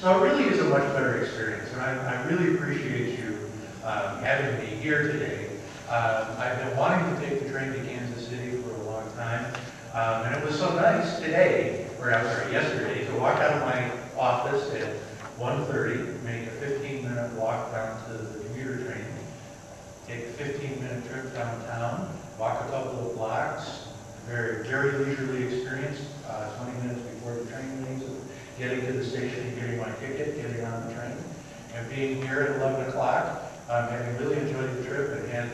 So it really is a much better experience, and I really appreciate you having me here today. I've been wanting to take the train to Kansas City for a long time, and it was so nice today, or I'm sorry, yesterday, to walk out of my office at 1:30, make a 15-minute walk down to the commuter train, take a 15-minute trip downtown, walk a couple of blocks, very leisurely experience, 20 minutes before the train leaves, getting to the station and getting my ticket, getting on the train, and being here at 11 o'clock, having really enjoyed the trip and had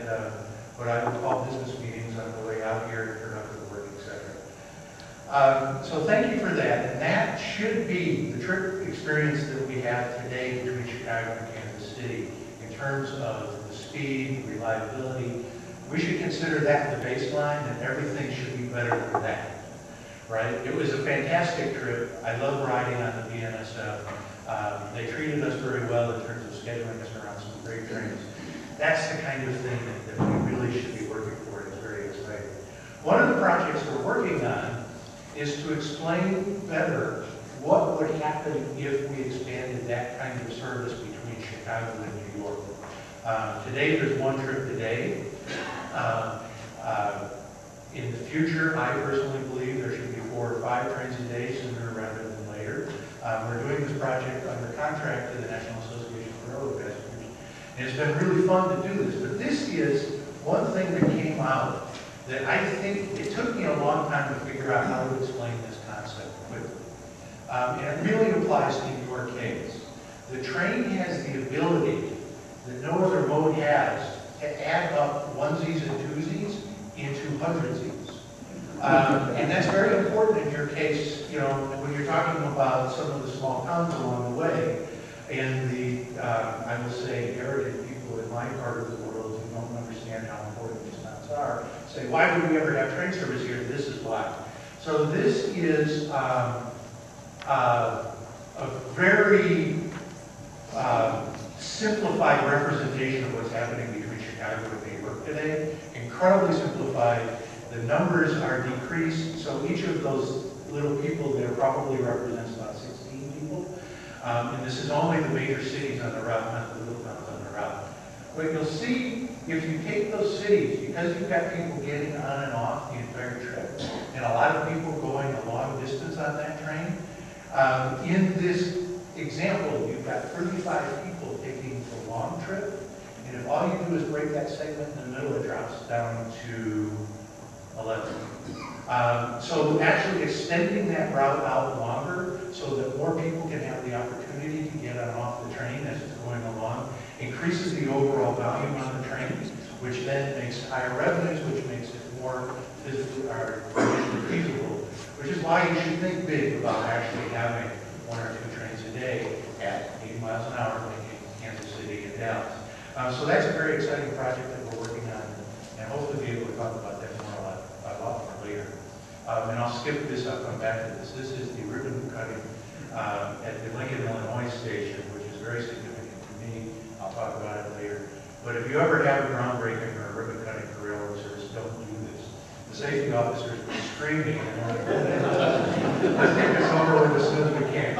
what I would call business meetings on the way out here, productive work, etc. So thank you for that, and that should be the trip experience that we have today between Chicago and Kansas City in terms of the speed, reliability. We should consider that the baseline, and everything should be better than that. Right? It was a fantastic trip. I love riding on the BNSF. They treated us very well in terms of scheduling us around some great trains. That's the kind of thing that we really should be working for. It's very exciting. One of the projects we're working on is to explain better what would happen if we expanded that kind of service between Chicago and New York. Today, there's one trip a day. In the future, I personally believe there should be 4 or 5 trains a day, sooner rather than later. We're doing this project under contract to the National Association for Railroad Passengers. And it's been really fun to do this. But this is one thing that came out that I think it took me a long time to figure out how to explain this concept quickly. And it really applies to your case. The train has the ability that no other mode has to add up onesies and twosies into hundredsies. And that's very important in your case, you know, when you're talking about some of the small towns along the way, and the, I will say, arrogant people in my part of the world who don't understand how important these towns are, say, why would we ever have train service here? This is why. So this is a very simplified representation of what's happening between Chicago and New York today. Incredibly simplified. The numbers are decreased, so each of those little people there probably represents about 16 people. And this is only the major cities on the route, not the little towns on the route. What you'll see, if you take those cities, because you've got people getting on and off the entire trip, and a lot of people going a long distance on that train, in this example, you've got 35 people taking the long trip, and if all you do is break that segment in the middle, it drops down to 11. So actually extending that route out longer so that more people can have the opportunity to get on and off the train as it's going along increases the overall volume on the train, which then makes higher revenues, which makes it more physically or financially feasible, which is why you should think big about actually having 1 or 2 trains a day at 80 miles an hour between Kansas City and Dallas. So that's a very exciting project that we're working on, and hopefully be able to talk about that more a lot more later. And I'll skip this, I'll come back to this. This is the ribbon cutting at the Lincoln, Illinois station, which is very significant to me. I'll talk about it later. But if you ever have a groundbreaking or a ribbon cutting for railroad service, don't do this. The safety officers were screaming, and let's get this over with as soon as we can.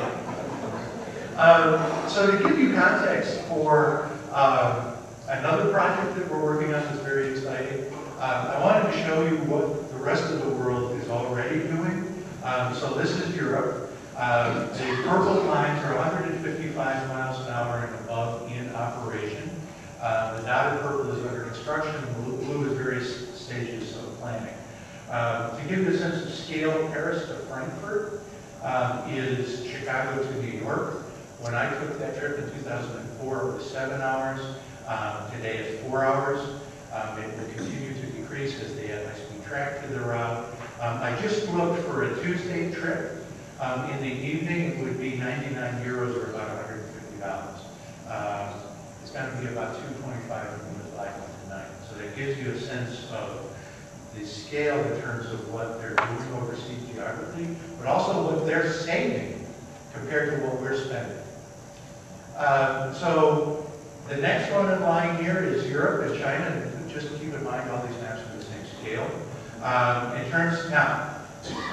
So to give you context for another project that we're working on that's very exciting, I wanted to show you what the rest of the world is already doing. So this is Europe. The purple lines are 155 miles an hour and above in operation. The dotted purple is under construction. Blue is various stages of planning. To give you a sense of scale, Paris to Frankfurt is Chicago to New York. When I took that trip in 2004, it was 7 hours. Today it's 4 hours. It will continue to decrease as they add high-speed track to the route. I just looked for a Tuesday trip. In the evening, it would be 99 euros or about $150. It's going to be about 225 from the flight tonight. So that gives you a sense of the scale in terms of what they're doing overseas geographically, but also what they're saving compared to what we're spending. So the next one in line here is Europe and China. Just keep in mind all these maps are the same scale. In terms now,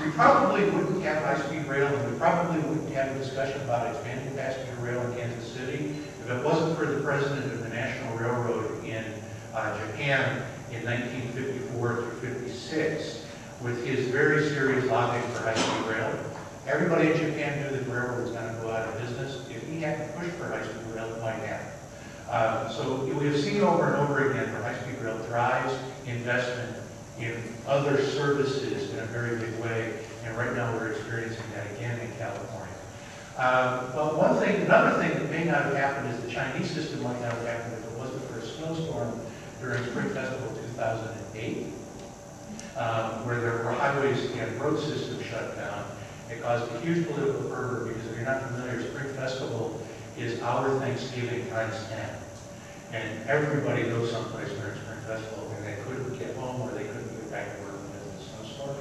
We probably wouldn't have high-speed rail, and we probably wouldn't have a discussion about expanding passenger rail in Kansas City if it wasn't for the president of the National Railroad in Japan in 1954 through 56, with his very serious lobbying for high-speed rail. Everybody in Japan knew that the railroad was going to go out of business. If he hadn't pushed for high-speed rail, it might happen. So we have seen over and over again where high-speed rail drives investment in other services in a very big way, and right now we're experiencing that again in California. But another thing that may not have happened is the Chinese system might not have happened if it wasn't for a snowstorm during Spring Festival 2008, where there were highways and road systems shut down. It caused a huge political fervor because if you're not familiar, Spring Festival is our Thanksgiving times 10. And everybody goes someplace during Spring Festival and they couldn't get home or they couldn't get back to work because of the snowstorm.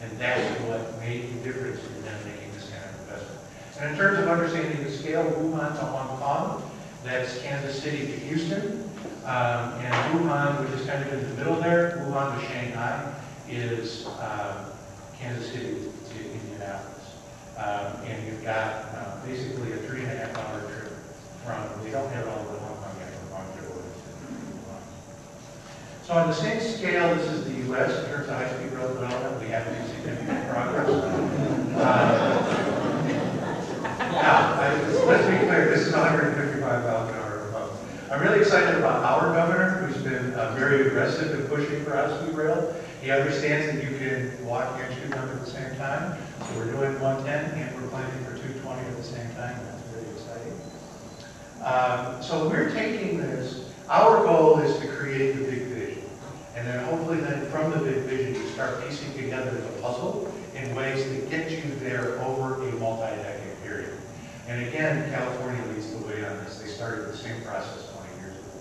And that's what made the difference in them making this kind of investment. And in terms of understanding the scale, Wuhan to Hong Kong, that's Kansas City to Houston. And Wuhan, which is kind of in the middle there, Wuhan to Shanghai, is Kansas City to Indianapolis. And you've got basically a 3.5-hour trip from, we don't have all the Hong Kong yet, we're going to Wuhan. So on the same scale, this is the U.S. in terms of high-speed rail development. We have made significant progress. Now, let's be clear, this is 155,000 above. I'm really excited about our governor, who's been very aggressive in pushing for high-speed rail. He understands that you can walk and chew gum at the same time. So we're doing 110 and we're planning for 220 at the same time. That's very exciting. So we're taking this. Our goal is to create the big vision. And then hopefully then from the big vision you start piecing together the puzzle in ways that get you there over a multi-decade period. And again, California leads the way on this. They started the same process 20 years ago.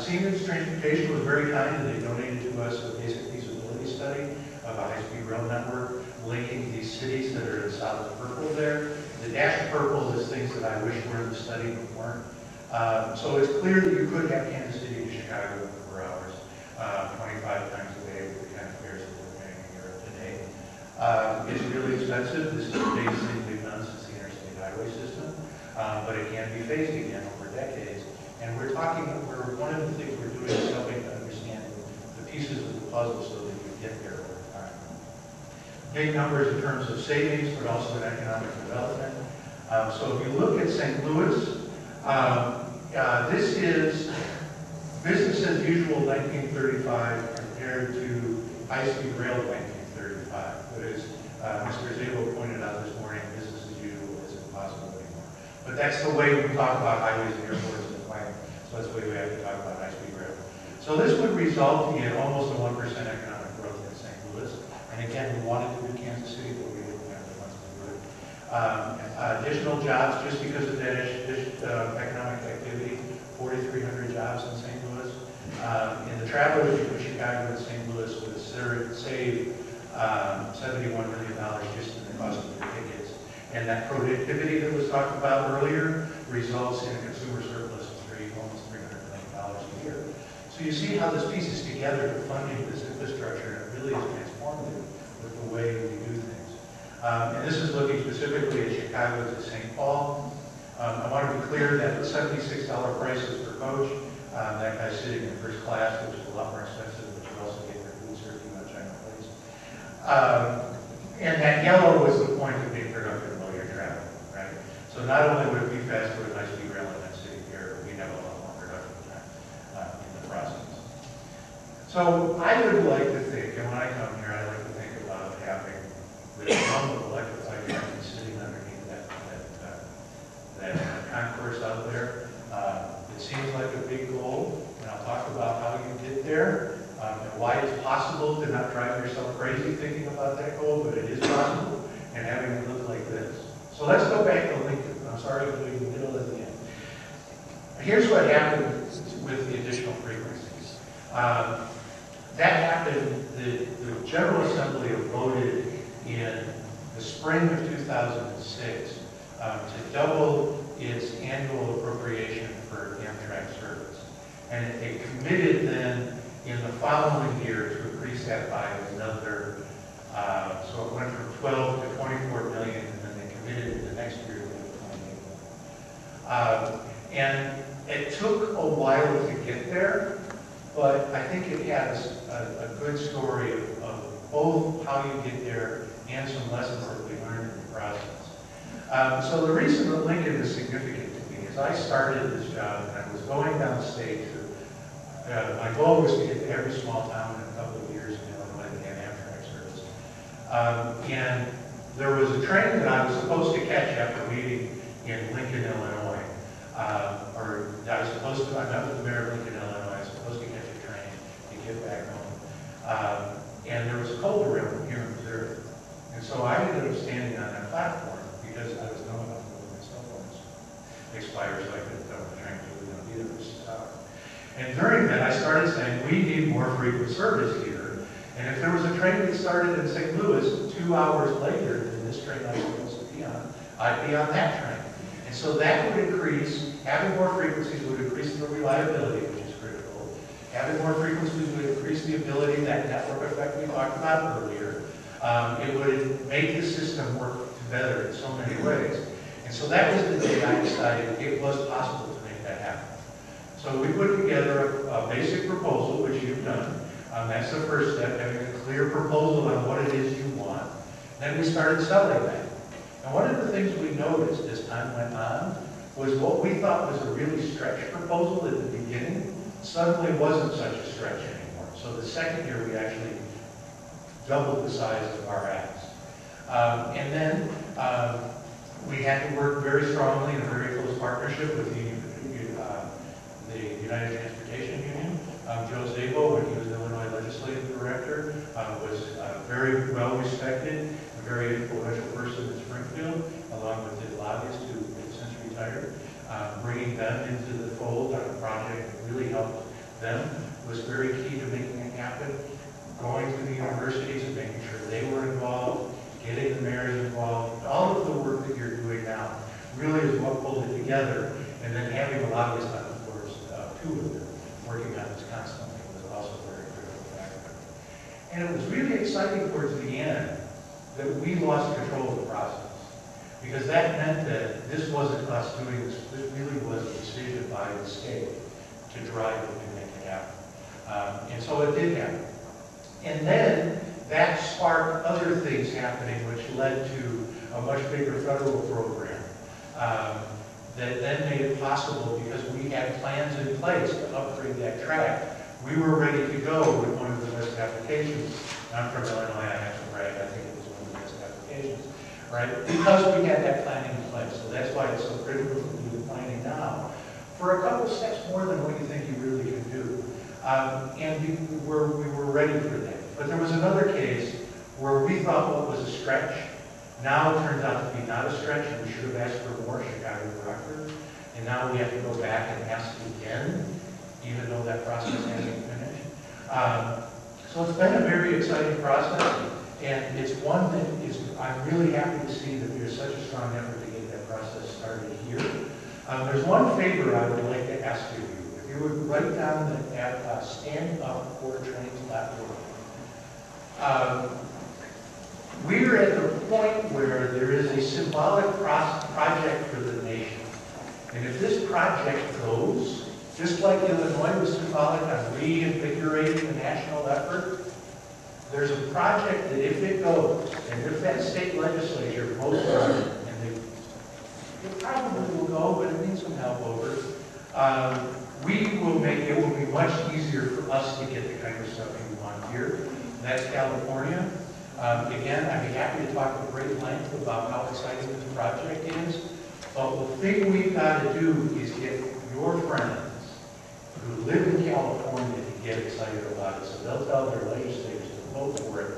Siemens Transportation was very kind and they donated to us a basic feasibility study of a high-speed rail network linking these cities that are in solid purple there. The dashed purple is things that I wish were in the study but weren't. So it's clear that you could have Kansas City to Chicago in 4 hours, 25 times a day with the kind of fares that we're paying in Europe today. It's really expensive. This is the biggest thing we've done since the interstate highway system, but it can be phased again over decades. And one of the things we're doing is helping to understand the pieces of the puzzle so that you get there over time. Big numbers in terms of savings, but also in economic development. So if you look at St. Louis, this is business as usual 1935 compared to high-speed rail 1935. But as Mr. Zabo pointed out this morning, business as usual isn't possible anymore. But that's the way we talk about highways and airports and planning. So that's the way we have to talk about high-speed rail. So this would result in almost a 1% economic growth in St. Louis. And again, we wanted to do Kansas City, but we didn't have the funds to do it. Additional jobs, just because of that economic activity, 4,300 jobs in St. Louis. In the travel issue of Chicago and St. Louis would save $71 million just in the cost of the tickets. And that productivity that was talked about earlier results in a consumer surplus of almost $300 million a year. So you see how this pieces together to funding this infrastructure, and it really is transformative with the way we do things. And this is looking specifically at Chicago to St. Paul. I want to be clear that $76 prices per coach, that guy's sitting in first class, which is a lot more expensive, but you also get your food served on China plates. And that yellow was the point of being productive while you're traveling, right? So not only would it be faster with high-speed rail in that city here, but we have a lot more productive time in the process. So I would like to think, and when I come here, I like to think about having the hum of electrified trains sitting underneath that concourse out there. It seems like a big goal, and I'll talk about how you get there and why it's possible to not drive yourself crazy thinking about that goal, but it is possible, and having it look like this. So let's go back to Lincoln. I'm sorry for doing the middle at the end. Here's what happened with the additional frequencies. That happened, the General Assembly voted in the spring of 2006 to double its annual appropriation for Amtrak service. And it committed then in the following year to increase that by another, so it went from 12 to 24 million, and then they committed the next year to 28 million. And it took a while to get there, but I think it has a good story of both how you get there and some lessons that we learned in the process. So the reason that Lincoln is significant to me is I started this job and I was going downstate to, my goal was to get to every small town in a couple of years in Illinois that had Amtrak service. And there was a train that I was supposed to catch after meeting in Lincoln, Illinois. Or I was supposed to, I met with the mayor of Lincoln, Illinois. I was supposed to catch a train to get back home. And there was a cold around here in Missouri. And so I ended up standing on that platform because I was dumb enough to know my cell phones expired, so I couldn't tell the train was going to be there. And during that, I started saying, we need more frequent service here. And if there was a train that started in St. Louis 2 hours later than this train I was supposed to be on, I'd be on that train. And so that would increase, having more frequencies would increase the reliability, which is critical. Having more frequencies would increase the ability, that network effect we talked about earlier. It would make the system work better in so many ways. And so that was the day I decided it was possible to make that happen. So we put together a basic proposal, which you've done. That's the first step, having a clear proposal on what it is you want. Then we started selling that. And one of the things we noticed as time went on was what we thought was a really stretched proposal at the beginning suddenly wasn't such a stretch anymore. So the second year we actually doubled the size of our ads. And then we had to work very strongly in a very close partnership with the United Transportation Union. Joe Szabo, when he was Illinois Legislative Director, was very well respected, a very influential person in Springfield, along with his lobbyists who have since retired. Bringing them into the fold on a project that really helped them was very key to making it happen. Going to the universities and making sure they were involved, getting the mayors involved, all of the work that you're doing now really is what pulled it together. And then having a lobbyist on the boards, two of them, working on this constantly was also a very critical factor. And it was really exciting towards the end that we lost control of the process. Because that meant that this wasn't us doing this, this really was a decision by the state to drive it and make it happen. And so it did happen. And then that sparked other things happening, which led to a much bigger federal program that then made it possible, because we had plans in place to upgrade that track. We were ready to go with one of the best applications. I'm from Illinois, I have to brag, I think it was one of the best applications, right? Because we had that planning in place. So that's why it's so critical to do the planning now, for a couple steps more than what you think you really can do. And we were ready for that. But there was another case where we thought what was a stretch now turns out to be not a stretch, and we should have asked for more, Chicago Rockford. And now we have to go back and ask again, even though that process hasn't finished. So it's been a very exciting process, and it's one that is, I'm really happy to see that there's such a strong effort to get that process started here. There's one favor I would like to ask of you. If you would write down at standupfortrains.org. We're at the point where there is a symbolic project for the nation. And if this project goes, just like Illinois was symbolic on reinvigorating the national effort, there's a project that if it goes, and if that state legislature votes on it, and it probably will go, but it needs some help over, it will be much easier for us to get the kind of stuff we want here. That's California. Again, I'd be happy to talk at great length about how exciting this project is, but the thing we've got to do is get your friends who live in California to get excited about it, so they'll tell their legislators to vote for it.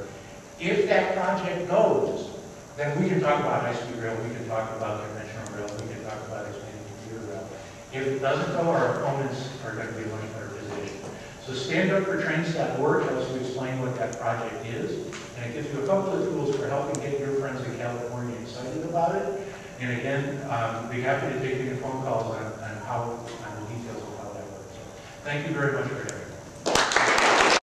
If that project goes, then we can talk about high-speed rail, we can talk about conventional rail, we can talk about expanding commuter rail. If it doesn't go, our opponents are going to be in a much better position. So standupfortrains.org helps you explain what that project is, and it gives you a couple of tools for helping get your friends in California excited about it. And again, be happy to take any phone calls on the details of how that works. So thank you very much for having me.